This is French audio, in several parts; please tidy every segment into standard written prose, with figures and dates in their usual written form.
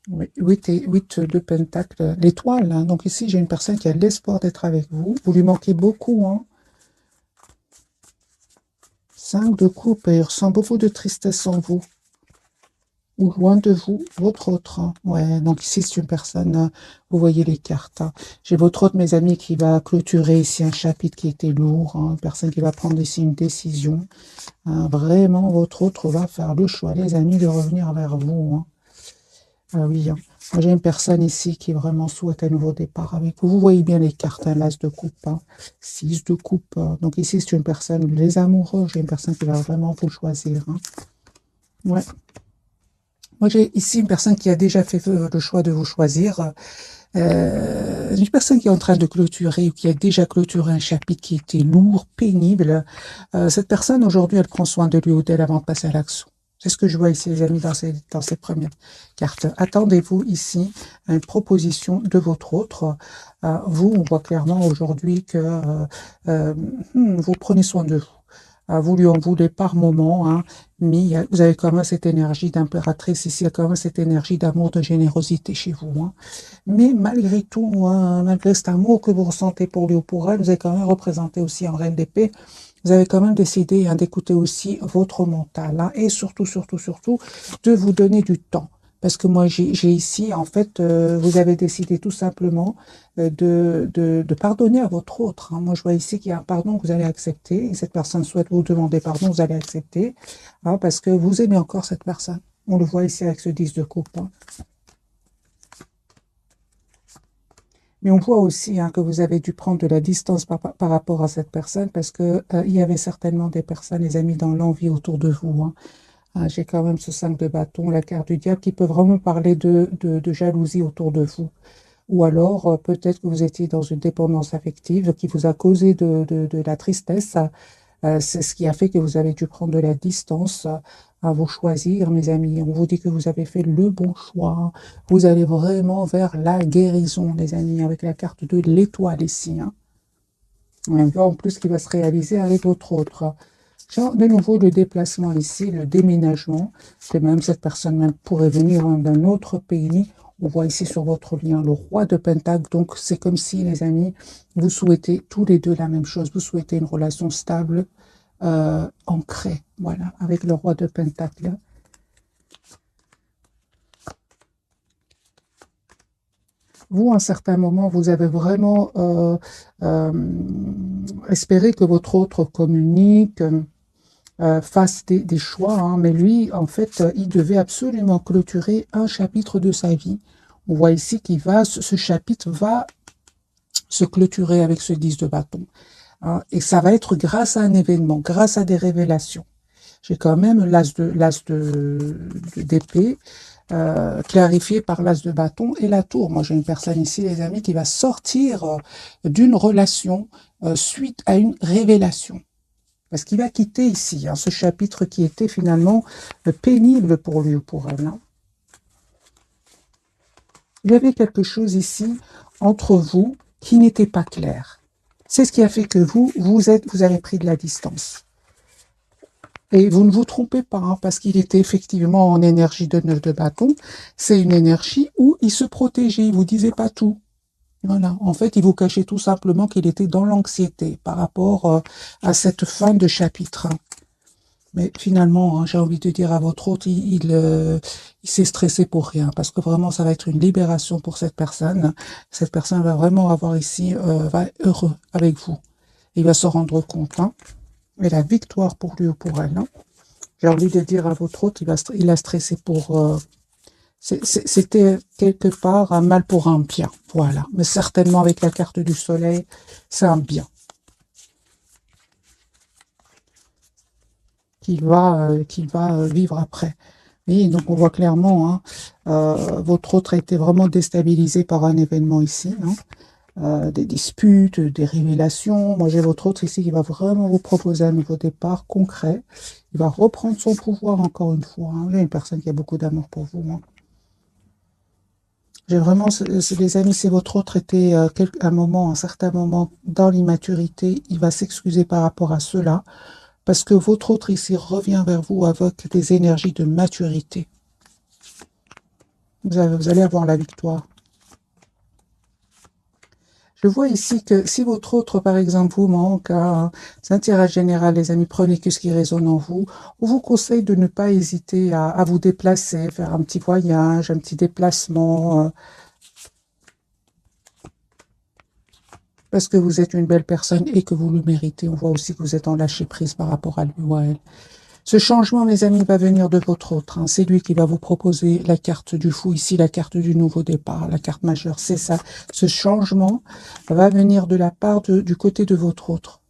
Oui, 8 de Pentacle, l'étoile, hein. Donc ici, j'ai une personne qui a l'espoir d'être avec vous. Vous lui manquez beaucoup, hein. 5 de coupe, et il ressent beaucoup de tristesse en vous. Ou loin de vous, votre autre, hein. Ouais, donc ici, c'est une personne, vous voyez les cartes, hein. J'ai votre autre, mes amis, qui va clôturer ici un chapitre qui était lourd, hein. Une personne qui va prendre ici une décision, hein. Vraiment, votre autre va faire le choix, les amis, de revenir vers vous, hein. Ah oui, hein. Moi, j'ai une personne ici qui vraiment souhaite un nouveau départ avec vous. Vous voyez bien les cartes, hein, l'as de coupe, hein, 6 de coupe. Donc ici, c'est une personne, les amoureux, j'ai une personne qui va vraiment vous choisir, hein. Ouais. Moi, j'ai ici une personne qui a déjà fait le choix de vous choisir. Une personne qui est en train de clôturer ou qui a déjà clôturé un chapitre qui était lourd, pénible. Cette personne, aujourd'hui, elle prend soin de lui ou d'elle avant de passer à l'action. C'est ce que je vois ici, les amis, dans ces premières cartes. Attendez-vous ici à une proposition de votre autre. Vous, on voit clairement aujourd'hui que vous prenez soin de vous. Vous lui en voulez par moment, hein, mais vous avez quand même cette énergie d'impératrice ici, il y a quand même cette énergie d'amour, de générosité chez vous, hein. Mais malgré tout, hein, malgré cet amour que vous ressentez pour lui ou pour elle, vous avez quand même représenté aussi en reine d'épée. Vous avez quand même décidé, hein, d'écouter aussi votre mental, hein, et surtout, surtout, surtout, de vous donner du temps. Parce que moi, j'ai ici, en fait, vous avez décidé tout simplement de pardonner à votre autre, hein. Moi, je vois ici qu'il y a un pardon que vous allez accepter, et cette personne souhaite vous demander pardon, vous allez accepter, hein, parce que vous aimez encore cette personne. On le voit ici avec ce 10 de coupe, hein. Mais on voit aussi, hein, que vous avez dû prendre de la distance par rapport à cette personne parce que il y avait certainement des personnes, les amis, dans l'envie autour de vous, hein. J'ai quand même ce 5 de bâton, la carte du diable, qui peut vraiment parler de jalousie autour de vous. Ou alors, peut-être que vous étiez dans une dépendance affective qui vous a causé de la tristesse. C'est ce qui a fait que vous avez dû prendre de la distance, à vous choisir, mes amis. On vous dit que vous avez fait le bon choix. Vous allez vraiment vers la guérison, les amis, avec la carte de l'étoile ici, hein. En plus, qui va se réaliser avec votre autre. Genre, de nouveau, le déplacement ici, le déménagement, que même cette personne même pourrait venir, hein, d'un autre pays. On voit ici sur votre lien le roi de Pentacle. Donc, c'est comme si, les amis, vous souhaitez tous les deux la même chose. Vous souhaitez une relation stable, ancrée, voilà, avec le roi de Pentacle. Vous, à un certain moment, vous avez vraiment euh, espéré que votre autre communique, fasse des choix, hein, mais lui, en fait, il devait absolument clôturer un chapitre de sa vie. On voit ici qu'il va, ce chapitre va se clôturer avec ce 10 de bâton, hein, et ça va être grâce à un événement, grâce à des révélations. J'ai quand même d'épée, clarifié par l'as de bâton et la tour. Moi, j'ai une personne ici, les amis, qui va sortir d'une relation suite à une révélation. Parce qu'il va quitter ici, hein, ce chapitre qui était finalement pénible pour lui ou pour elle, hein. Il y avait quelque chose ici entre vous qui n'était pas clair. C'est ce qui a fait que vous avez pris de la distance. Et vous ne vous trompez pas, hein, parce qu'il était effectivement en énergie de 9 de bâton. C'est une énergie où il se protégeait, il vous disait pas tout. Voilà. En fait, il vous cachait tout simplement qu'il était dans l'anxiété par rapport à cette fin de chapitre, hein. Mais finalement, hein, j'ai envie de dire à votre hôte, il s'est stressé pour rien, parce que vraiment, ça va être une libération pour cette personne. Cette personne va vraiment avoir ici, va être heureux avec vous. Il va se rendre compte, hein, et la victoire pour lui ou pour elle, hein. J'ai envie de dire à votre hôte, il a stressé pour... c'était quelque part un mal pour un bien, voilà. Mais certainement avec la carte du soleil, c'est un bien qu'il va vivre après. Oui, donc on voit clairement, hein, votre autre a été vraiment déstabilisé par un événement ici, hein, des disputes, des révélations. Moi, j'ai votre autre ici qui va vraiment vous proposer un nouveau départ concret. Il va reprendre son pouvoir encore une fois, hein. J'ai une personne qui a beaucoup d'amour pour vous, hein. J'ai vraiment, les amis, si votre autre était un moment, un certain moment dans l'immaturité, il va s'excuser par rapport à cela, parce que votre autre ici revient vers vous avec des énergies de maturité. Vous allez avoir la victoire. Je vois ici que si votre autre, par exemple, vous manque, c'est un tirage général, les amis, prenez que ce qui résonne en vous. On vous conseille de ne pas hésiter à vous déplacer, faire un petit voyage, un petit déplacement, parce que vous êtes une belle personne et que vous le méritez. On voit aussi que vous êtes en lâcher prise par rapport à lui ou à elle. Ce changement, mes amis, va venir de votre autre. Hein. C'est lui qui va vous proposer la carte du fou, ici la carte du nouveau départ, la carte majeure. C'est ça. Ce changement va venir de la part du côté de votre autre.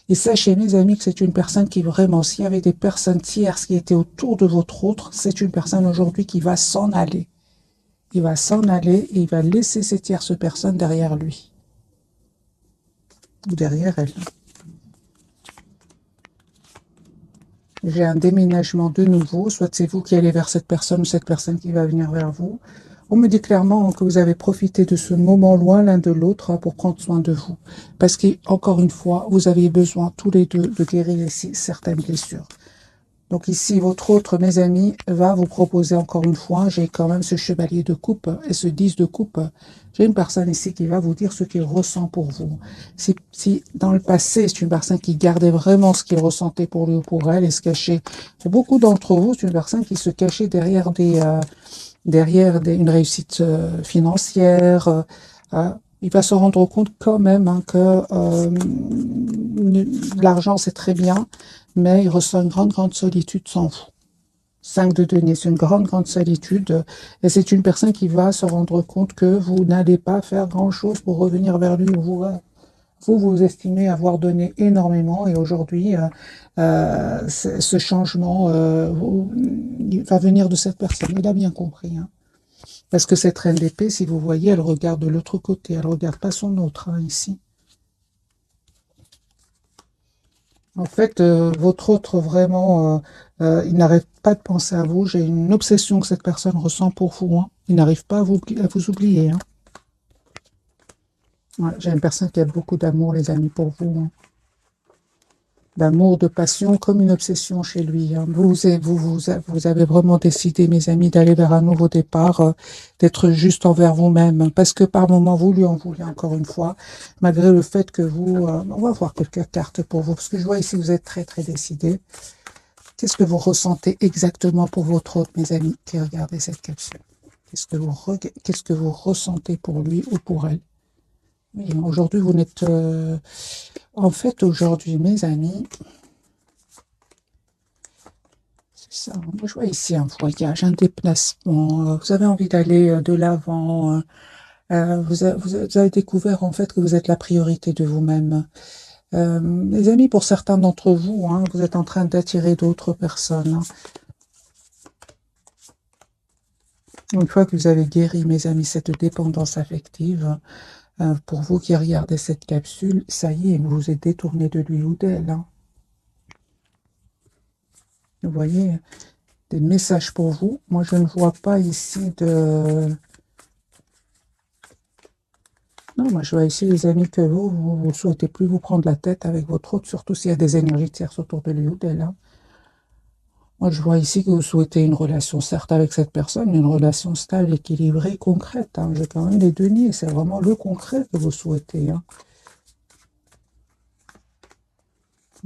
Et sachez, mes amis, que c'est une personne qui vraiment, s'il y avait des personnes tierces qui étaient autour de votre autre, c'est une personne aujourd'hui qui va s'en aller. Il va s'en aller et il va laisser ces tierces personnes derrière lui. Ou derrière elle. J'ai un déménagement de nouveau, soit c'est vous qui allez vers cette personne ou cette personne qui va venir vers vous. On me dit clairement que vous avez profité de ce moment loin l'un de l'autre pour prendre soin de vous. Parce qu'encore une fois, vous avez besoin tous les deux de guérir ici certaines blessures. Donc ici, votre autre, mes amis, va vous proposer encore une fois, j'ai quand même ce chevalier de coupe et ce 10 de coupe. J'ai une personne ici qui va vous dire ce qu'il ressent pour vous. Si dans le passé, c'est une personne qui gardait vraiment ce qu'il ressentait pour lui ou pour elle et se cachait. Pour beaucoup d'entre vous, c'est une personne qui se cachait derrière une réussite financière. Il va se rendre compte quand même que l'argent, c'est très bien, mais il ressent une grande, grande solitude sans vous. 5 de denier, c'est une grande, grande solitude. Et c'est une personne qui va se rendre compte que vous n'allez pas faire grand-chose pour revenir vers lui. Vous estimez avoir donné énormément et aujourd'hui, ce changement il va venir de cette personne. Il a bien compris. Hein. Parce que cette reine d'épée, si vous voyez, elle regarde de l'autre côté. Elle ne regarde pas son autre, hein, ici. En fait, votre autre, vraiment, il n'arrête pas de penser à vous. J'ai une obsession que cette personne ressent pour vous. Hein. Il n'arrive pas à vous oublier. Hein. Ouais, j'ai une personne qui a beaucoup d'amour, les amis, pour vous. Hein. D'amour, de passion, comme une obsession chez lui. Hein. Vous avez vraiment décidé, mes amis, d'aller vers un nouveau départ, d'être juste envers vous-même. Hein, parce que par moments, vous lui en voulez encore une fois, malgré le fait que vous... on va voir quelques cartes pour vous, parce que je vois ici, vous êtes très, très décidé. Qu'est-ce que vous ressentez exactement pour votre hôte, mes amis, qui regardez cette capsule? Qu'est-ce que vous ressentez pour lui ou pour elle? Oui, aujourd'hui, vous n'êtes... En fait, aujourd'hui, mes amis, c'est ça. Moi, je vois ici un voyage, un déplacement. Vous avez envie d'aller de l'avant. Vous avez découvert, en fait, que vous êtes la priorité de vous-même. Les amis, pour certains d'entre vous, hein, vous êtes en train d'attirer d'autres personnes. Hein. Une fois que vous avez guéri, mes amis, cette dépendance affective, pour vous qui regardez cette capsule, ça y est, vous vous êtes détourné de lui ou d'elle. Hein. Vous voyez, des messages pour vous. Moi, je ne vois pas ici de... Non, moi, je vois ici, les amis, que vous ne souhaitez plus vous prendre la tête avec votre autre, surtout s'il y a des énergies tierces autour de lui ou d'elle. Hein. Moi, je vois ici que vous souhaitez une relation, certes, avec cette personne, une relation stable, équilibrée, concrète. Hein. J'ai quand même les deniers, c'est vraiment le concret que vous souhaitez. Hein.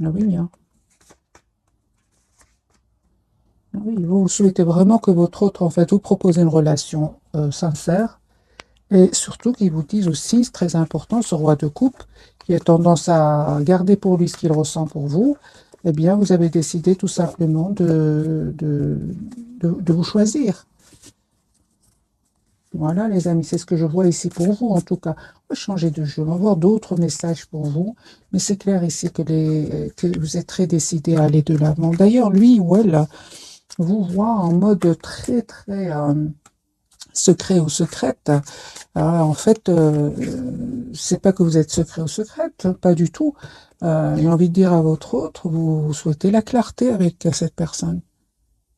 Ah oui, hein. Ah oui, vous souhaitez vraiment que votre autre, en fait, vous propose une relation sincère et surtout qu'il vous dise aussi, c'est très important, ce roi de coupe, qui a tendance à garder pour lui ce qu'il ressent pour vous, eh bien, vous avez décidé tout simplement de vous choisir. Voilà, les amis, c'est ce que je vois ici pour vous, en tout cas. On va changer de jeu, on va voir d'autres messages pour vous. Mais c'est clair ici que vous êtes très décidé à aller de l'avant. D'ailleurs, lui ou elle vous voit en mode très, très secret ou secrète. En fait, c'est pas que vous êtes secret ou secrète, pas du tout. J'ai envie de dire à votre autre, vous souhaitez la clarté avec cette personne.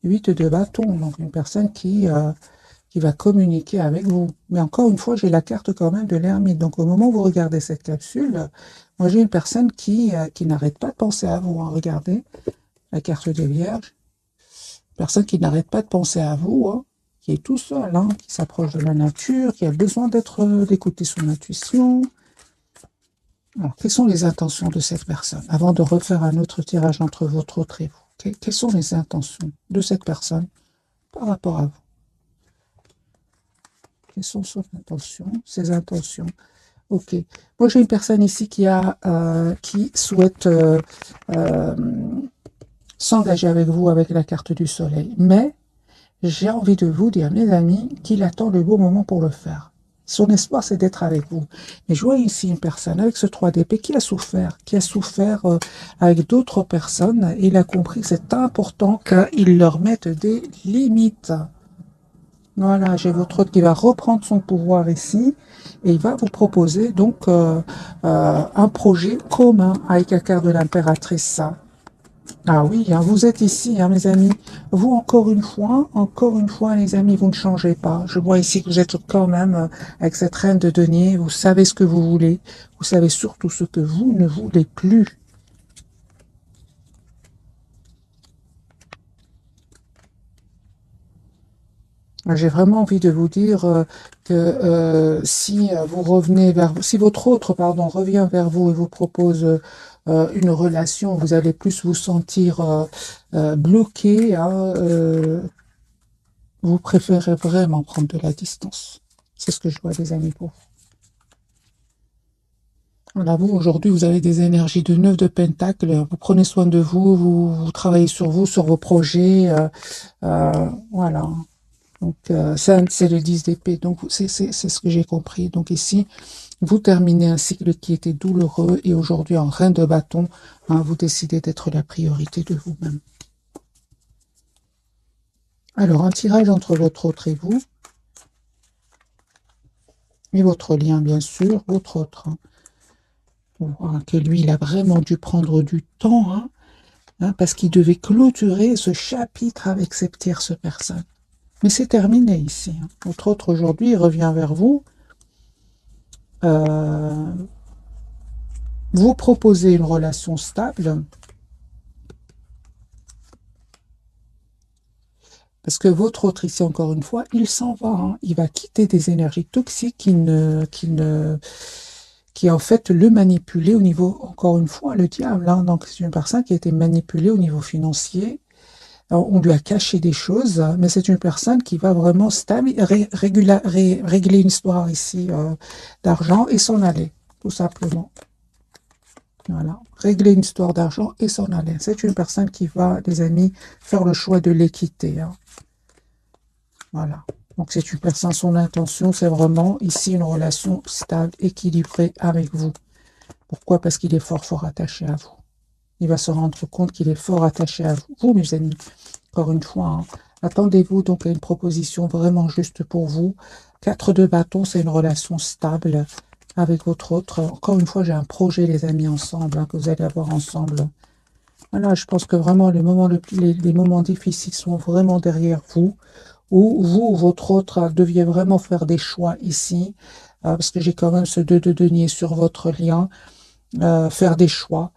8 de bâton, donc une personne qui va communiquer avec vous. Mais encore une fois, j'ai la carte quand même de l'ermite. Donc au moment où vous regardez cette capsule, moi j'ai une personne qui n'arrête pas de penser à vous. Hein. Regardez la carte des Vierges. Personne qui n'arrête pas de penser à vous. Hein. qui est tout seul, hein, qui s'approche de la nature, qui a besoin d'écouter son intuition. Alors, quelles sont les intentions de cette personne? Avant de refaire un autre tirage entre votre autre et vous, quelles sont les intentions de cette personne par rapport à vous? Quelles sont ses intentions? Ok. Moi, j'ai une personne ici qui souhaite s'engager avec vous avec la carte du soleil. Mais j'ai envie de vous dire, mes amis, qu'il attend le bon moment pour le faire. Son espoir, c'est d'être avec vous. Mais je vois ici une personne avec ce 3 d'épée qui a souffert avec d'autres personnes. Et il a compris que c'est important qu'il leur mette des limites. Voilà, j'ai votre autre qui va reprendre son pouvoir ici et il va vous proposer donc un projet commun avec la carte de l'impératrice. Ah oui, hein, vous êtes ici, hein, mes amis. Vous, encore une fois, les amis, vous ne changez pas. Je vois ici que vous êtes quand même avec cette reine de denier. Vous savez ce que vous voulez. Vous savez surtout ce que vous ne voulez plus. J'ai vraiment envie de vous dire que si vous revenez si votre autre, pardon, revient vers vous et vous propose une relation, vous allez plus vous sentir bloqué, hein, vous préférez vraiment prendre de la distance. C'est ce que je vois, les amis, pour vous. Voilà, vous, aujourd'hui, vous avez des énergies de 9 de pentacle. Vous prenez soin de vous, vous travaillez sur vous, sur vos projets. Voilà. Donc, ça, c'est le 10 d'épée. Donc, c'est ce que j'ai compris. Donc, ici, vous terminez un cycle qui était douloureux et aujourd'hui, en reine de bâton, hein, vous décidez d'être la priorité de vous-même. Alors, un tirage entre votre autre et vous. Et votre lien, bien sûr, votre autre. Hein. On voit que lui, il a vraiment dû prendre du temps, hein, parce qu'il devait clôturer ce chapitre avec cette tierce personne. Mais c'est terminé ici. Hein. Votre autre, aujourd'hui, il revient vers vous. Vous proposez une relation stable. Parce que votre autre, ici, encore une fois, il s'en va. Hein. Il va quitter des énergies toxiques qui en fait le manipuler au niveau, encore une fois, le diable. Hein. Donc, c'est une personne qui a été manipulée au niveau financier. Alors, on lui a caché des choses, mais c'est une personne qui va vraiment régler une histoire ici d'argent et s'en aller, tout simplement. Voilà, régler une histoire d'argent et s'en aller. C'est une personne qui va, les amis, faire le choix de l'équité. Hein. Voilà. Donc, c'est une personne, son intention, c'est vraiment ici une relation stable, équilibrée avec vous. Pourquoi? Parce qu'il est fort, fort attaché à vous. Il va se rendre compte qu'il est fort attaché à vous. Vous, mes amis, encore une fois, hein, attendez-vous donc à une proposition vraiment juste pour vous. 4 de bâton, c'est une relation stable avec votre autre. Encore une fois, j'ai un projet, les amis, ensemble, hein, que vous allez avoir ensemble. Voilà, je pense que vraiment les moments difficiles sont vraiment derrière vous. Ou vous ou votre autre deviez vraiment faire des choix ici, parce que j'ai quand même ce 2 de denier sur votre lien, faire des choix.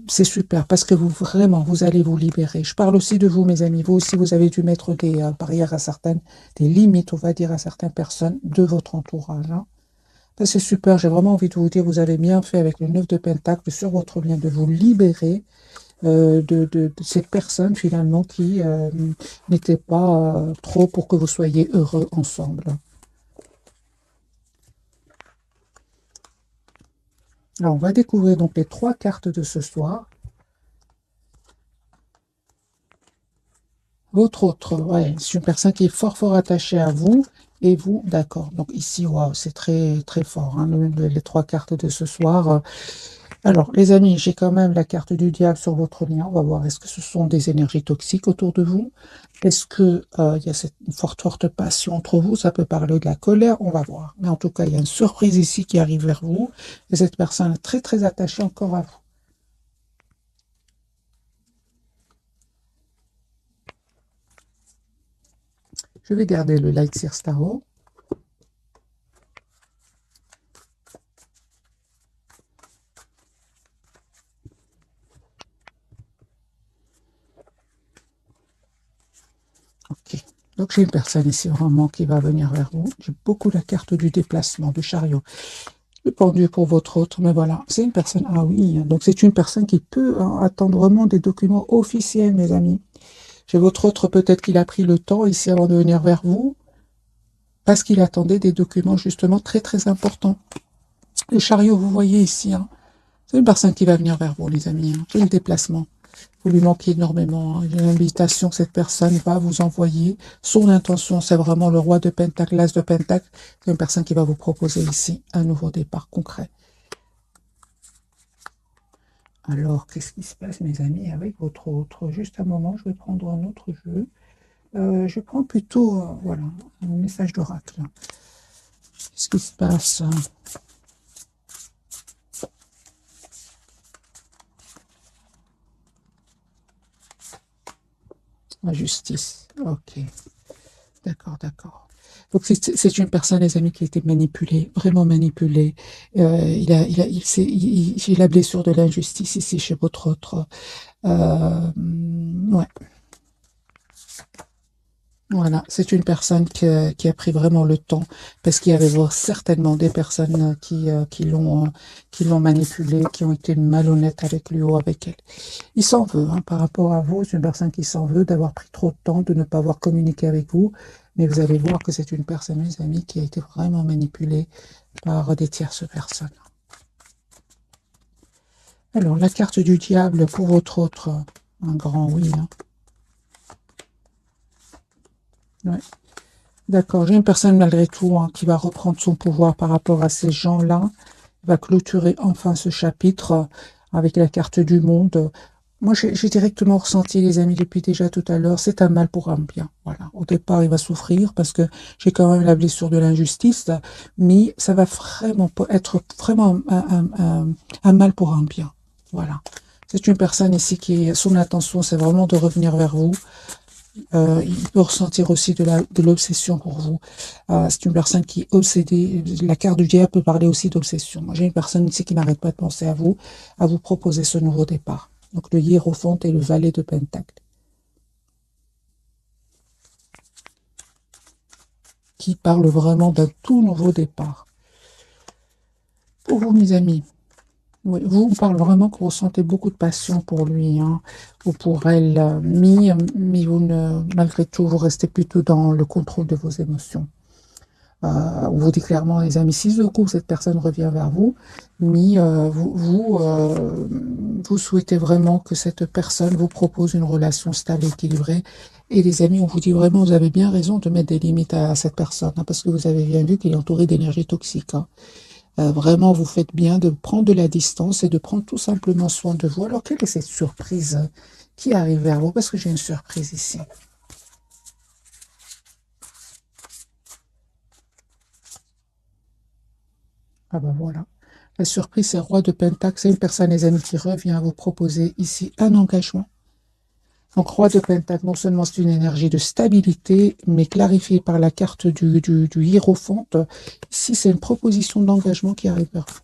C'est super parce que vous allez vous libérer. Je parle aussi de vous, mes amis. Vous aussi, vous avez dû mettre des barrières des limites, on va dire, à certaines personnes de votre entourage. Hein. Ça, c'est super. J'ai vraiment envie de vous dire, vous avez bien fait avec le 9 de Pentacle sur votre lien de vous libérer de ces personnes finalement qui n'étaient pas trop pour que vous soyez heureux ensemble. Alors, on va découvrir donc les 3 cartes de ce soir. Votre autre, ouais, c'est une personne qui est fort, fort attachée à vous. Et vous, d'accord. Donc ici, waouh, c'est très, très fort, hein, les 3 cartes de ce soir. Alors, les amis, j'ai quand même la carte du diable sur votre lien. On va voir, est-ce que ce sont des énergies toxiques autour de vous? Est-ce que il y a cette forte, forte passion entre vous? Ça peut parler de la colère, on va voir. Mais en tout cas, il y a une surprise ici qui arrive vers vous. Et cette personne est très, très attachée encore à vous. Je vais garder le Light Seer Starro. Ok. Donc, Donc j'ai une personne ici vraiment qui va venir vers vous. J'ai beaucoup la carte du déplacement, du chariot. Le pendu pour votre autre, mais voilà, c'est une personne, ah oui, donc c'est une personne qui peut attendre vraiment des documents officiels, mes amis. J'ai votre autre, peut-être qu'il a pris le temps ici avant de venir vers vous, parce qu'il attendait des documents justement très très importants. Le chariot, vous voyez ici, hein, c'est une personne qui va venir vers vous, les amis. Hein. J'ai le déplacement. Vous lui manquez énormément. Hein. J'ai l'invitation que cette personne va vous envoyer. Son intention, c'est vraiment le roi de Pentacle, l'as de Pentacle. C'est une personne qui va vous proposer ici un nouveau départ concret. Alors, qu'est-ce qui se passe, mes amis, avec votre autre? Juste un moment, je vais prendre un autre jeu. Je prends plutôt, voilà, un message d'oracle. Qu'est-ce qui se passe? La justice. Ok. D'accord, d'accord. Donc c'est une personne, les amis, qui a été manipulée, vraiment manipulée. J'ai la blessure de l'injustice ici chez votre autre. Ouais. Voilà, c'est une personne qui a pris vraiment le temps, parce qu'il y avait certainement des personnes qui l'ont manipulé, qui ont été malhonnêtes avec lui ou avec elle. Il s'en veut, hein, par rapport à vous, c'est une personne qui s'en veut d'avoir pris trop de temps, de ne pas avoir communiqué avec vous, mais vous allez voir que c'est une personne, mes amis, qui a été vraiment manipulée par des tierces personnes. Alors, la carte du diable pour votre autre, un grand oui. Hein. Ouais. D'accord, j'ai une personne malgré tout hein, qui va reprendre son pouvoir par rapport à ces gens-là, va clôturer enfin ce chapitre avec la carte du monde. Moi, j'ai directement ressenti, les amis, depuis déjà tout à l'heure, c'est un mal pour un bien. Voilà. Au départ, il va souffrir parce que j'ai quand même la blessure de l'injustice, mais ça va vraiment être vraiment un mal pour un bien. Voilà. C'est une personne ici qui, son intention, c'est vraiment de revenir vers vous. Il peut ressentir aussi de l'obsession pour vous. C'est une personne qui est obsédée. La carte du diable peut parler aussi d'obsession. Moi, j'ai une personne ici qui n'arrête pas de penser à vous proposer ce nouveau départ. Donc, le hiérophant et le valet de Pentacle. Qui parle vraiment d'un tout nouveau départ. Pour vous, mes amis, oui, vous, on parle vraiment que vous ressentez beaucoup de passion pour lui, hein, ou pour elle, mais vous ne, malgré tout, vous restez plutôt dans le contrôle de vos émotions. On vous dit clairement, les amis, si de coup cette personne revient vers vous, mais vous souhaitez vraiment que cette personne vous propose une relation stable et équilibrée. Et les amis, on vous dit vraiment, vous avez bien raison de mettre des limites à cette personne, hein, parce que vous avez bien vu qu'il est entouré d'énergie toxique. Hein. Vraiment, vous faites bien de prendre de la distance et de prendre tout simplement soin de vous. Alors, quelle est cette surprise qui arrive vers vous? Parce que j'ai une surprise ici. Ah ben voilà. La surprise, c'est roi de Pentacle. C'est une personne, les amis, qui revient vous proposer ici un engagement. Donc, roi de Pentacle, non seulement c'est une énergie de stabilité, mais clarifiée par la carte du hiérophant. Ici, c'est une proposition d'engagement qui arrive vers vous.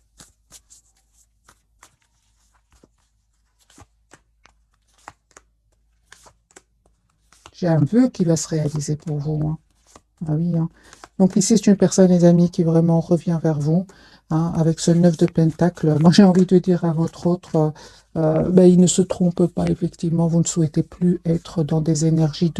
J'ai un vœu qui va se réaliser pour vous. Hein. Ah oui. Hein. Donc ici, c'est une personne, les amis, qui vraiment revient vers vous. Hein, avec ce 9 de Pentacle. Moi, j'ai envie de dire à votre autre, ben, il ne se trompe pas, effectivement. Vous ne souhaitez plus être dans des énergies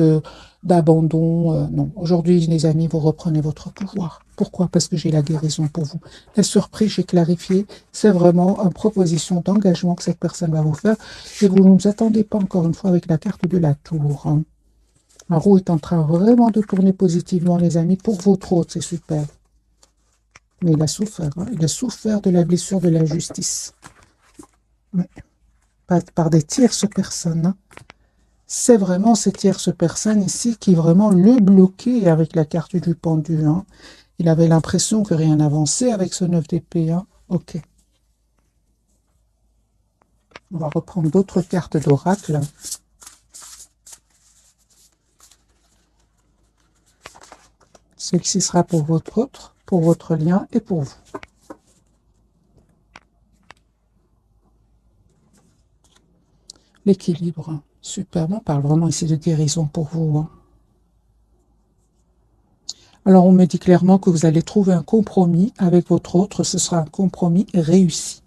d'abandon. Non, aujourd'hui, les amis, vous reprenez votre pouvoir. Pourquoi? Parce que j'ai la guérison pour vous. La surprise, j'ai clarifié, c'est vraiment une proposition d'engagement que cette personne va vous faire. Et vous ne nous attendez pas, encore une fois, avec la carte de la tour. Hein. La roue est en train vraiment de tourner positivement, les amis, pour votre autre, c'est super. Mais il a souffert, hein. Il a souffert de la blessure de l'injustice. Ouais. Par des tierces personnes. Hein. C'est vraiment ces tierces personnes ici qui vraiment le bloquaient avec la carte du pendu. Hein. Il avait l'impression que rien n'avançait avec ce 9 d'épée. Hein. Ok. On va reprendre d'autres cartes d'oracle. Celle-ci sera pour votre autre, pour votre lien et pour vous. L'équilibre. Super. On parle vraiment ici de guérison pour vous. Hein. Alors, on me dit clairement que vous allez trouver un compromis avec votre autre. Ce sera un compromis réussi.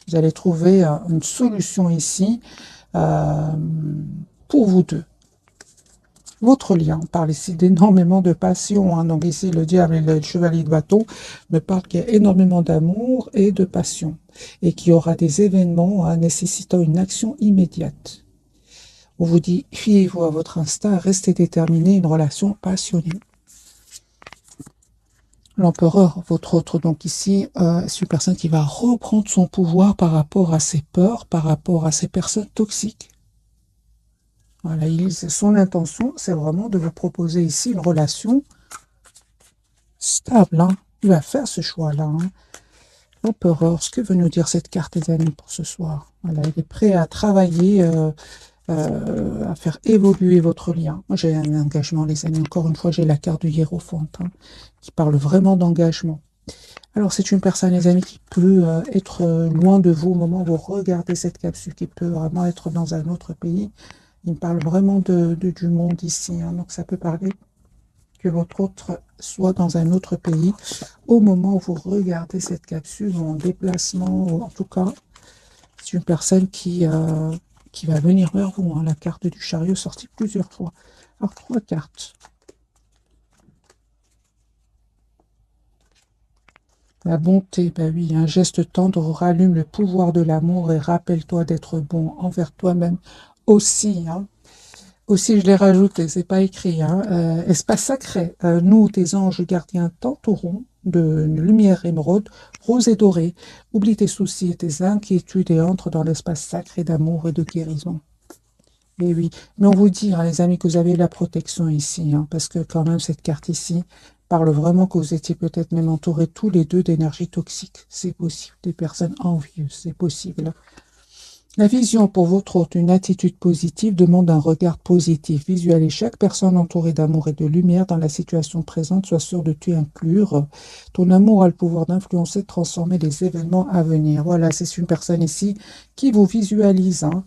Vous allez trouver une solution ici pour vous deux. Votre lien, on parle ici d'énormément de passion. Hein. Donc ici, le diable et le chevalier de bâton me parlent qu'il y a énormément d'amour et de passion. Et qu'il y aura des événements nécessitant une action immédiate. On vous dit, fiez-vous à votre instinct, restez déterminé, une relation passionnée. L'empereur, votre autre, donc ici, c'est une personne qui va reprendre son pouvoir par rapport à ses peurs, par rapport à ces personnes toxiques. Voilà, son intention, c'est vraiment de vous proposer ici une relation stable. Hein. Il va faire ce choix-là. Hein. L'empereur, ce que veut nous dire cette carte, les amis, pour ce soir? Voilà, il est prêt à travailler, à faire évoluer votre lien. Moi, j'ai un engagement, les amis. Encore une fois, j'ai la carte du hiérophante, hein, qui parle vraiment d'engagement. Alors, c'est une personne, les amis, qui peut être loin de vous au moment où vous regardez cette capsule, qui peut vraiment être dans un autre pays. Il me parle vraiment du monde ici. Hein, donc, ça peut parler que votre autre soit dans un autre pays au moment où vous regardez cette capsule ou en déplacement, ou en tout cas, c'est une personne qui va venir vers vous. Hein, la carte du chariot sortie plusieurs fois. Alors, 3 cartes. La bonté, ben oui, un geste tendre rallume le pouvoir de l'amour et rappelle-toi d'être bon envers toi-même aussi. Hein. Aussi, je l'ai rajouté, c'est pas écrit. Hein. Espace sacré, nous, tes anges gardiens, t'entourons de lumière émeraude, rose et dorée. Oublie tes soucis et tes inquiétudes et entre dans l'espace sacré d'amour et de guérison. Et oui, mais on vous dit, hein, les amis, que vous avez la protection ici, hein, parce que quand même, cette carte ici parle vraiment que vous étiez peut-être même entourés tous les deux d'énergie toxique. C'est possible. Des personnes envieuses, c'est possible. La vision pour votre hôte, une attitude positive, demande un regard positif. Visualisez chaque personne entourée d'amour et de lumière dans la situation présente. Sois sûr de t'y inclure. Ton amour a le pouvoir d'influencer, de transformer les événements à venir. Voilà, c'est une personne ici qui vous visualise. Hein.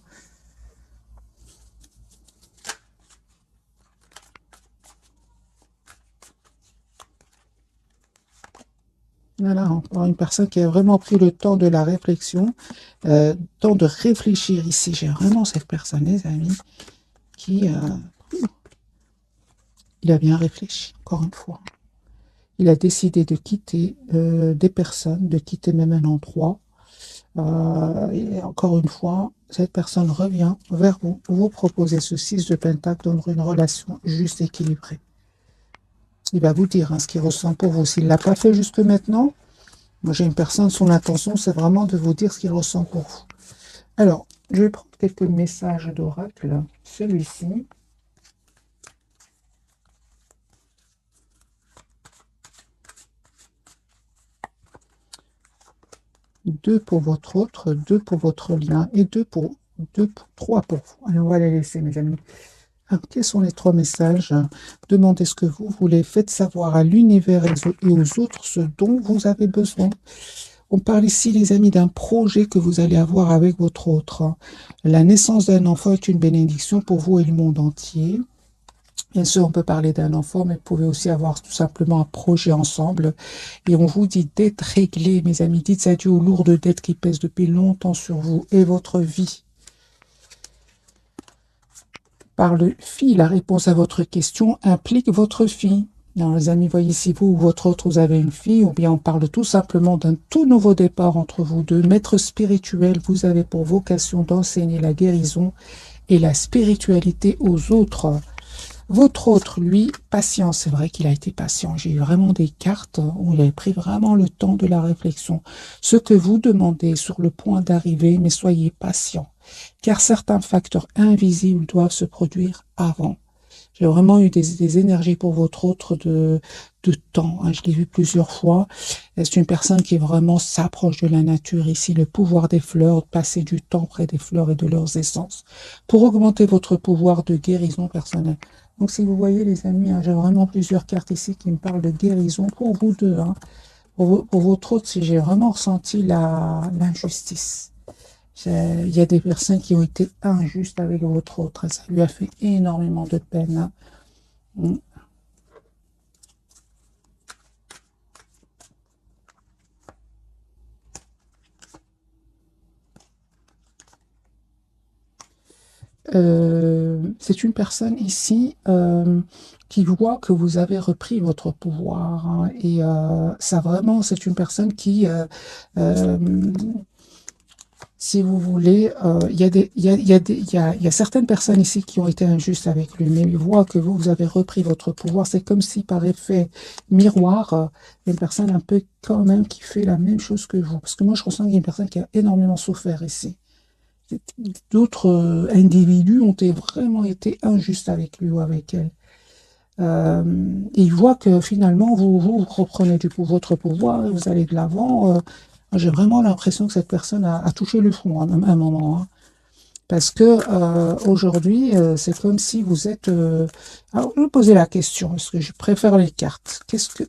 Voilà, encore une personne qui a vraiment pris le temps de la réflexion, temps de réfléchir ici. J'ai vraiment cette personne, les amis, qui il a bien réfléchi, encore une fois. Il a décidé de quitter des personnes, de quitter même un endroit. Et encore une fois, cette personne revient vers vous pour vous proposer ce 6 de Pentacle dans une relation juste équilibrée. Il va vous dire hein, ce qu'il ressent pour vous. S'il ne l'a pas fait jusque maintenant, moi j'ai une personne, son intention, c'est vraiment de vous dire ce qu'il ressent pour vous. Alors, je vais prendre quelques messages d'oracle. Celui-ci. Deux pour votre autre, 2 pour votre lien et 3 pour vous. Allez, on va les laisser, mes amis. Alors, quels sont les 3 messages? Demandez ce que vous voulez. Faites savoir à l'univers et aux autres ce dont vous avez besoin. On parle ici, les amis, d'un projet que vous allez avoir avec votre autre. La naissance d'un enfant est une bénédiction pour vous et le monde entier. Bien sûr, on peut parler d'un enfant, mais vous pouvez aussi avoir tout simplement un projet ensemble. Et on vous dit d'être réglé, mes amis. Dites adieu aux lourdes dettes qui pèsent depuis longtemps sur vous et votre vie. Par le fille, la réponse à votre question implique votre fille. Alors, les amis, voyez si vous ou votre autre, vous avez une fille, ou bien on parle tout simplement d'un tout nouveau départ entre vous deux. Maître spirituel, vous avez pour vocation d'enseigner la guérison et la spiritualité aux autres. Votre autre, lui, patient, c'est vrai qu'il a été patient. J'ai eu vraiment des cartes où il avait pris vraiment le temps de la réflexion. Ce que vous demandez sur le point d'arriver, mais soyez patient, car certains facteurs invisibles doivent se produire avant. J'ai vraiment eu des énergies pour votre autre de temps. Hein. Je l'ai vu plusieurs fois. C'est une personne qui vraiment s'approche de la nature ici, le pouvoir des fleurs, passer du temps près des fleurs et de leurs essences pour augmenter votre pouvoir de guérison personnelle. Donc, si vous voyez, les amis, hein, j'ai vraiment plusieurs cartes ici qui me parlent de guérison pour vous deux. Hein. Pour votre autre, si j'ai vraiment ressenti l'injustice. Il y a des personnes qui ont été injustes avec votre autre. Ça lui a fait énormément de peine. Hein. c'est une personne ici qui voit que vous avez repris votre pouvoir, hein, et ça vraiment, c'est une personne qui, euh, si vous voulez, il y a il y a certaines personnes ici qui ont été injustes avec lui, mais il voit que vous avez repris votre pouvoir. C'est comme si par effet miroir, une personne un peu quand même qui fait la même chose que vous. Parce que moi, je ressens qu'il y a une personne qui a énormément souffert ici. D'autres individus ont vraiment été injustes avec lui ou avec elle. Et il voit que finalement, vous reprenez votre pouvoir et vous allez de l'avant. J'ai vraiment l'impression que cette personne a touché le fond à un moment, hein. Parce que aujourd'hui, c'est comme si vous êtes. Alors, je vais poser la question, parce que je préfère les cartes.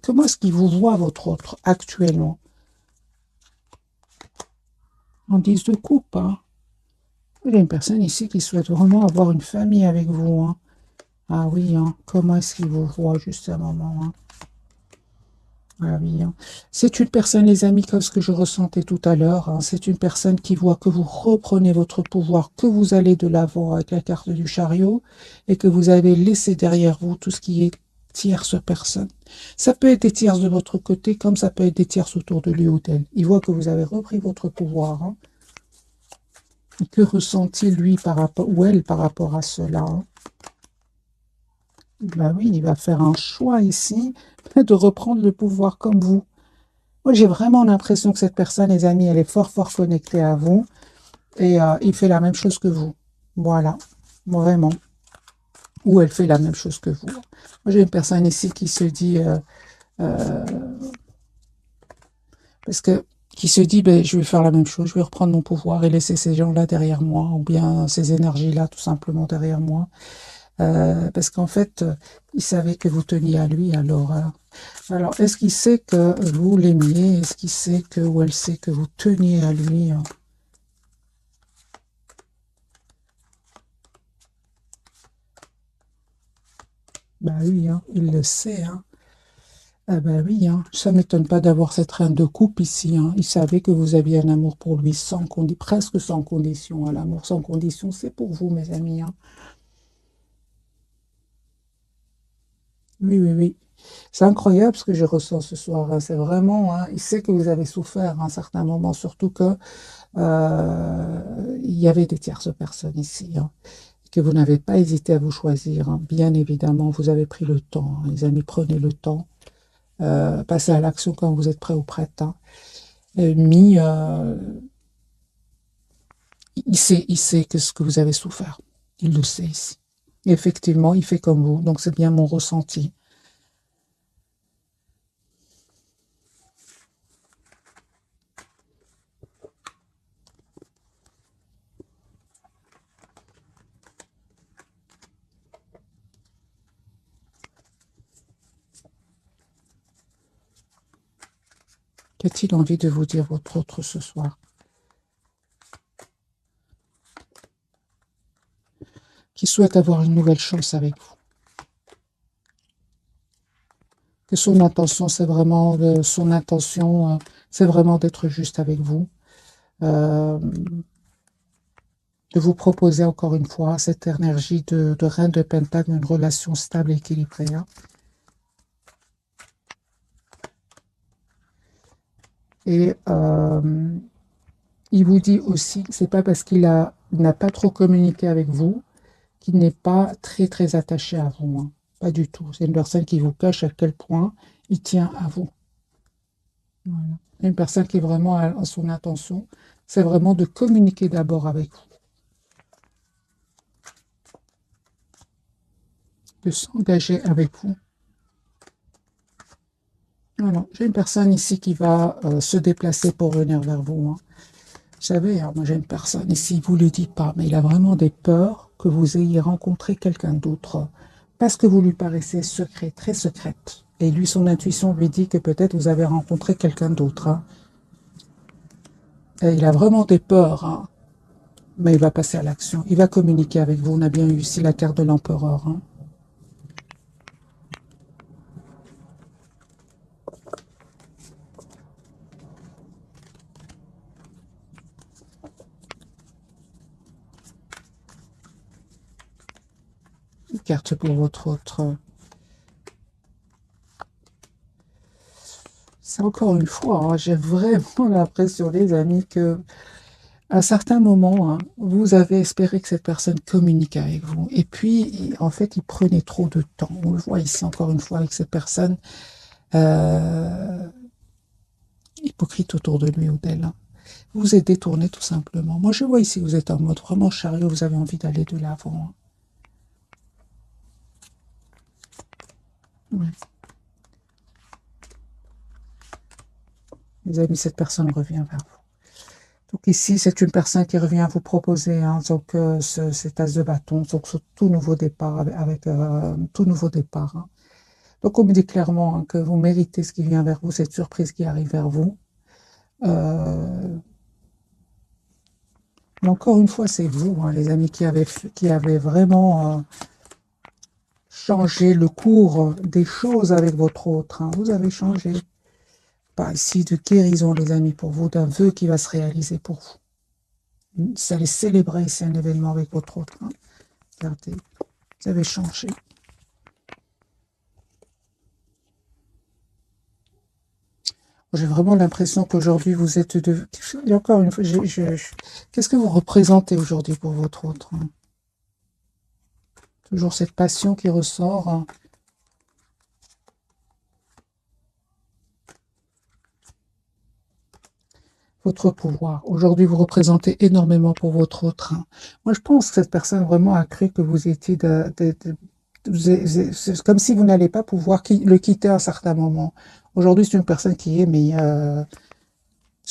Comment est-ce qu'il vous voit, votre autre, actuellement? En 10 de coupe, hein. Il y a une personne ici qui souhaite vraiment avoir une famille avec vous, hein. Ah oui, hein. Comment est-ce qu'il vous voit juste à un moment, hein? Ah oui, hein. C'est une personne, les amis, comme ce que je ressentais tout à l'heure, hein. C'est une personne qui voit que vous reprenez votre pouvoir, que vous allez de l'avant avec la carte du chariot et que vous avez laissé derrière vous tout ce qui est tierce personne. Ça peut être des tierces de votre côté, comme ça peut être des tierces autour de lui ou d'elle. Il voit que vous avez repris votre pouvoir, hein. Que ressent-il, lui, par rapport, ou elle, par rapport à cela, hein? Ben oui, il va faire un choix ici de reprendre le pouvoir comme vous. Moi, j'ai vraiment l'impression que cette personne, les amis, elle est fort, fort connectée à vous et il fait la même chose que vous. Voilà, vraiment. Ou elle fait la même chose que vous. Moi, j'ai une personne ici qui se dit, euh, parce que, qui se dit, ben, je vais faire la même chose, je vais reprendre mon pouvoir et laisser ces gens-là derrière moi, ou bien ces énergies-là tout simplement derrière moi. Parce qu'en fait, il savait que vous teniez à lui, alors, est-ce qu'il sait que vous l'aimiez? Est-ce qu'il sait que, ou elle sait que vous teniez à lui, hein? Bah oui, hein, il le sait, hein. Ah bah oui, hein, ça m'étonne pas d'avoir cette reine de coupe ici, hein. Il savait que vous aviez un amour pour lui presque sans condition, hein. L'amour sans condition, c'est pour vous, mes amis, hein. Oui, oui, oui. C'est incroyable ce que je ressens ce soir, hein. C'est vraiment, hein, il sait que vous avez souffert à un certain moment, surtout que il y avait des tierces personnes ici, hein, que vous n'avez pas hésité à vous choisir, hein. Bien évidemment, vous avez pris le temps, hein. Les amis, prenez le temps. Passez à l'action quand vous êtes prêt ou prête, hein. Mi, il sait que ce que vous avez souffert. Il le sait ici. Effectivement, il fait comme vous, donc c'est bien mon ressenti. Qu'a-t-il envie de vous dire votre autre ce soir? Qui souhaite avoir une nouvelle chance avec vous? Que son intention, c'est vraiment d'être juste avec vous, euh, de vous proposer encore une fois cette énergie de reine de Pentacle, une relation stable et équilibrée, hein. Et il vous dit aussi que c'est pas parce il n'a pas trop communiqué avec vous qu'il n'est pas très très attaché à vous, hein. Pas du tout. C'est une personne qui vous cache à quel point il tient à vous. Voilà. Une personne qui est vraiment à son intention, c'est vraiment de communiquer d'abord avec vous, de s'engager avec vous. Voilà. J'ai une personne ici qui va se déplacer pour venir vers vous, hein. Vous savez, hein, moi j'ai une personne ici, il ne vous le dit pas, mais il a vraiment des peurs que vous ayez rencontré quelqu'un d'autre parce que vous lui paraissez secret, très secrète. Et lui, son intuition lui dit que peut-être vous avez rencontré quelqu'un d'autre, hein. Et il a vraiment des peurs, hein, mais il va passer à l'action. Il va communiquer avec vous. On a bien eu ici la carte de l'empereur, hein. carte pour votre autre. C'est encore une fois, hein, j'ai vraiment l'impression, les amis, que à certains moments, hein, vous avez espéré que cette personne communique avec vous. Et puis, en fait, il prenait trop de temps. On le voit ici encore une fois avec cette personne euh, hypocrite autour de lui ou d'elle. Hein. Vous êtes détourné tout simplement. Moi, je vois ici, vous êtes en mode vraiment chariot, vous avez envie d'aller de l'avant. Hein. Ouais. Les amis, cette personne revient vers vous. Donc ici, c'est une personne qui revient vous proposer hein, donc, cet as de bâton, donc ce tout nouveau départ, avec tout nouveau départ. Hein. Donc on me dit clairement hein, que vous méritez ce qui vient vers vous, cette surprise qui arrive vers vous. Mais encore une fois, c'est vous, hein, les amis, qui avez vraiment changé le cours des choses avec votre autre. Hein. Vous avez changé. Pas ici de guérison, les amis, pour vous, d'un vœu qui va se réaliser pour vous. Vous allez célébrer ici un événement avec votre autre. Hein. Regardez, vous avez changé. J'ai vraiment l'impression qu'aujourd'hui, vous êtes de... Et encore une fois, qu'est-ce que vous représentez aujourd'hui pour votre autre? Hein? Toujours cette passion qui ressort. Hein? Votre pouvoir. Aujourd'hui, vous représentez énormément pour votre autre. Hein. Moi, je pense que cette personne vraiment a cru que vous étiez c'est comme si vous n'allez pas pouvoir le quitter à un certain moment. Aujourd'hui, c'est une personne qui est, mais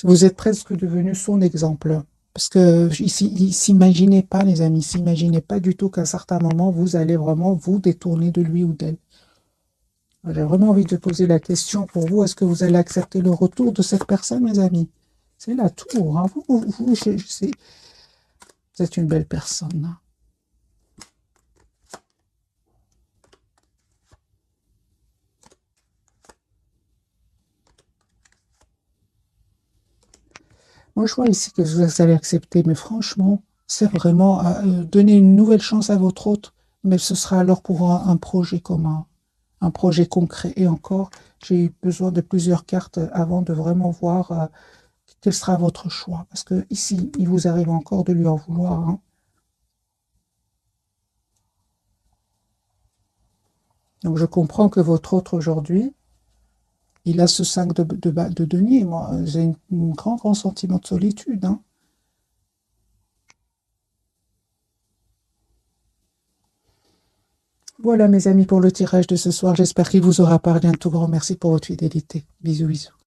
vous êtes presque devenu son exemple. Parce que il s'imaginait pas, les amis, il s'imaginait pas du tout qu'à un certain moment, vous allez vraiment vous détourner de lui ou d'elle. J'ai vraiment envie de poser la question pour vous, est-ce que vous allez accepter le retour de cette personne, mes amis? C'est la tour. Hein. Vous êtes une belle personne. Hein. Moi, je vois ici que vous allez accepter, mais franchement, c'est vraiment donner une nouvelle chance à votre autre, mais ce sera alors pour un projet commun, un projet concret. Et encore, j'ai eu besoin de plusieurs cartes avant de vraiment voir quel sera votre choix. Parce que ici, il vous arrive encore de lui en vouloir. Hein. Donc, je comprends que votre autre aujourd'hui, il a ce 5 de denier. Moi, j'ai un grand sentiment de solitude. Hein. Voilà, mes amis, pour le tirage de ce soir. J'espère qu'il vous aura parlé. Un tout grand merci pour votre fidélité. Bisous, bisous.